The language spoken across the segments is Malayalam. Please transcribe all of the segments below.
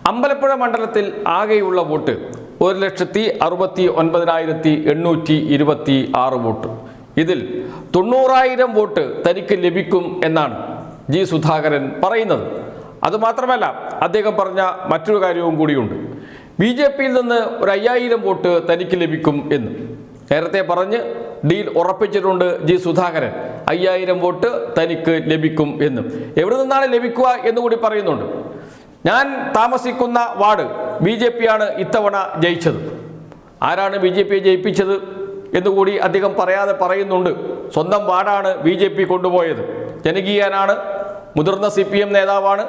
അമ്പലപ്പുഴ മണ്ഡലത്തിൽ ആകെയുള്ള വോട്ട് 1,69,826 വോട്ട്. ഇതിൽ 90,000 വോട്ട് തനിക്ക് ലഭിക്കും എന്നാണ് ജി സുധാകരൻ പറയുന്നത്. അതുമാത്രമല്ല, അദ്ദേഹം പറഞ്ഞ മറ്റൊരു കാര്യവും കൂടിയുണ്ട്. BJP-യിൽ നിന്ന് ഒരു 5,000 വോട്ട് തനിക്ക് ലഭിക്കും എന്ന് നേരത്തെ പറഞ്ഞ് ഡീൽ ഉറപ്പിച്ചിട്ടുണ്ട് ജി സുധാകരൻ. 5,000 വോട്ട് തനിക്ക് ലഭിക്കും എന്ന്. എവിടെ നിന്നാണ് ലഭിക്കുക എന്നുകൂടി പറയുന്നുണ്ട്. ഞാൻ താമസിക്കുന്ന വാർഡ് BJP-യാണ് ഇത്തവണ ജയിച്ചത്. ആരാണ് BJP-യെ ജയിപ്പിച്ചത് എന്നുകൂടി അദ്ദേഹം പറയാതെ പറയുന്നുണ്ട്. സ്വന്തം വാർഡാണ് BJP കൊണ്ടുപോയത്. ജനകീയനാണ്, മുതിർന്ന CPM നേതാവാണ്,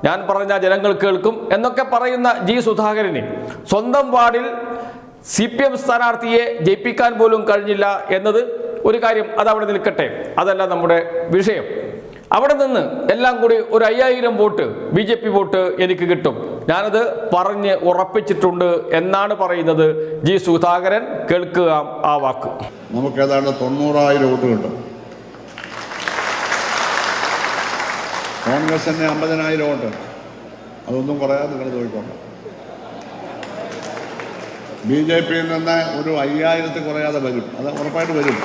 ഞാൻ പറഞ്ഞ ജനങ്ങൾ കേൾക്കും എന്നൊക്കെ പറയുന്ന ജി സുധാകരന് സ്വന്തം വാർഡിൽ CPM സ്ഥാനാർത്ഥിയെ ജയിപ്പിക്കാൻ പോലും കഴിഞ്ഞില്ല എന്നത് ഒരു കാര്യം. അതവിടെ നിൽക്കട്ടെ, അതല്ല നമ്മുടെ വിഷയം. അവിടെ നിന്ന് എല്ലാം കൂടി ഒരു 5,000 വോട്ട് BJP വോട്ട് എനിക്ക് കിട്ടും, ഞാനത് പറഞ്ഞ് ഉറപ്പിച്ചിട്ടുണ്ട് എന്നാണ് പറയുന്നത് ജി സുധാകരൻ. കേൾക്കുക ആ വാക്ക്. നമുക്ക് ഏതാണ്ട് 90,000 വോട്ട് കിട്ടും. കോൺഗ്രസിന് 50,000 വോട്ട്. അതൊന്നും കുറയാതെ നിങ്ങൾ നോക്കിക്കോണം. BJP-യിൽ നിന്ന് ഒരു 5,000 കുറയാതെ വരും. അത് ഉറപ്പായിട്ട് വരും.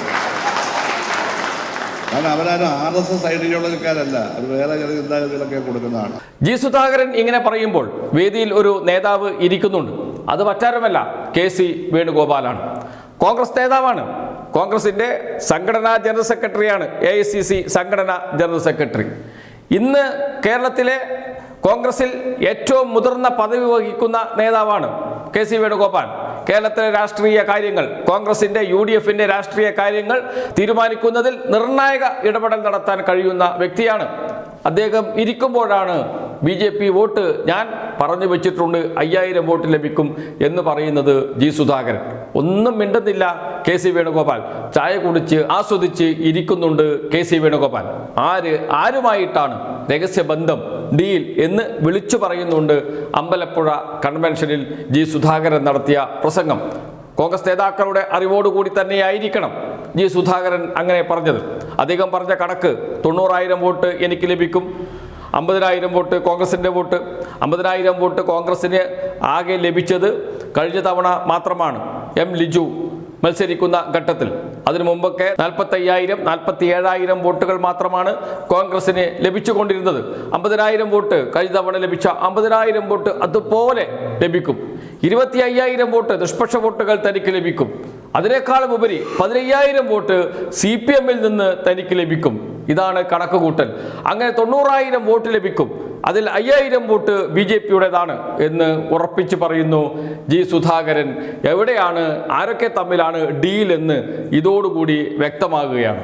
കാരണം അവരാരും RSS ഐഡിയോളജിക്കാരല്ല, അത് വേറെ ചില ചിന്താഗതികളൊക്കെ കൊടുക്കുന്നതാണ്. ജി സുധാകരൻ ഇങ്ങനെ പറയുമ്പോൾ വേദിയിൽ ഒരു നേതാവ് ഇരിക്കുന്നുണ്ട്. അത് മറ്റാരുമല്ല, KC വേണുഗോപാലാണ്. കോൺഗ്രസ് നേതാവാണ്. കോൺഗ്രസിന്റെ സംഘടനാ ജനറൽ സെക്രട്ടറിയാണ്. AICC സംഘടനാ ജനറൽ സെക്രട്ടറി. ഇന്ന് കേരളത്തിലെ കോൺഗ്രസിൽ ഏറ്റവും മുതിർന്ന പദവി വഹിക്കുന്ന നേതാവാണ് KC വേണുഗോപാൽ. കേരളത്തിലെ രാഷ്ട്രീയ കാര്യങ്ങൾ, കോൺഗ്രസിന്റെ UDF-ന്റെ രാഷ്ട്രീയ കാര്യങ്ങൾ തീരുമാനിക്കുന്നതിൽ നിർണായക ഇടപെടൽ നടത്താൻ കഴിയുന്ന വ്യക്തിയാണ്. അദ്ദേഹം ഇരിക്കുമ്പോഴാണ് BJP വോട്ട് ഞാൻ പറഞ്ഞു വെച്ചിട്ടുണ്ട് 5,000 വോട്ട് ലഭിക്കും എന്ന് പറയുന്നത് ജി സുധാകരൻ. ഒന്നും മിണ്ടുന്നില്ല KC വേണുഗോപാൽ. ചായ കുടിച്ച് ആസ്വദിച്ച് ഇരിക്കുന്നുണ്ട് KC വേണുഗോപാൽ. ആരുമായിട്ടാണ് രഹസ്യബന്ധം, ഡീൽ എന്ന് വിളിച്ചു പറയുന്നുണ്ട് അമ്പലപ്പുഴ കൺവെൻഷനിൽ ജി സുധാകരൻ നടത്തിയ പ്രസംഗം. കോൺഗ്രസ് നേതാക്കളുടെ അറിവോടുകൂടി തന്നെയായിരിക്കണം ജി സുധാകരൻ അങ്ങനെ പറഞ്ഞത്. അദ്ദേഹം പറഞ്ഞ കണക്ക് 90,000 വോട്ട് എനിക്ക് ലഭിക്കും, 50,000 വോട്ട് കോൺഗ്രസിൻ്റെ വോട്ട്. 50,000 വോട്ട് കോൺഗ്രസിന് ആകെ ലഭിച്ചത് കഴിഞ്ഞ തവണ മാത്രമാണ്, M. ലിജു മത്സരിക്കുന്ന ഘട്ടത്തിൽ. അതിനു മുമ്പൊക്കെ 45,000, 47,000 വോട്ടുകൾ മാത്രമാണ് കോൺഗ്രസിന് ലഭിച്ചുകൊണ്ടിരുന്നത്. 50,000 വോട്ട് കഴിഞ്ഞ തവണ ലഭിച്ച 50,000 വോട്ട് അതുപോലെ ലഭിക്കും. 25,000 വോട്ട് നിഷ്പക്ഷ വോട്ടുകൾ തനിക്ക് ലഭിക്കും. അതിനേക്കാളും ഉപരി 15,000 വോട്ട് CPM-ൽ നിന്ന് തനിക്ക് ലഭിക്കും. ഇതാണ് കണക്കുകൂട്ടൽ. അങ്ങനെ 90,000 വോട്ട് ലഭിക്കും. അതിൽ 5,000 വോട്ട് BJP-യുടേതാണ് എന്ന് ഉറപ്പിച്ചു പറയുന്നു ജി സുധാകരൻ. എവിടെയാണ്, ആരൊക്കെ തമ്മിലാണ് ഡീൽ എന്ന് ഇതോടുകൂടി വ്യക്തമാകുകയാണ്.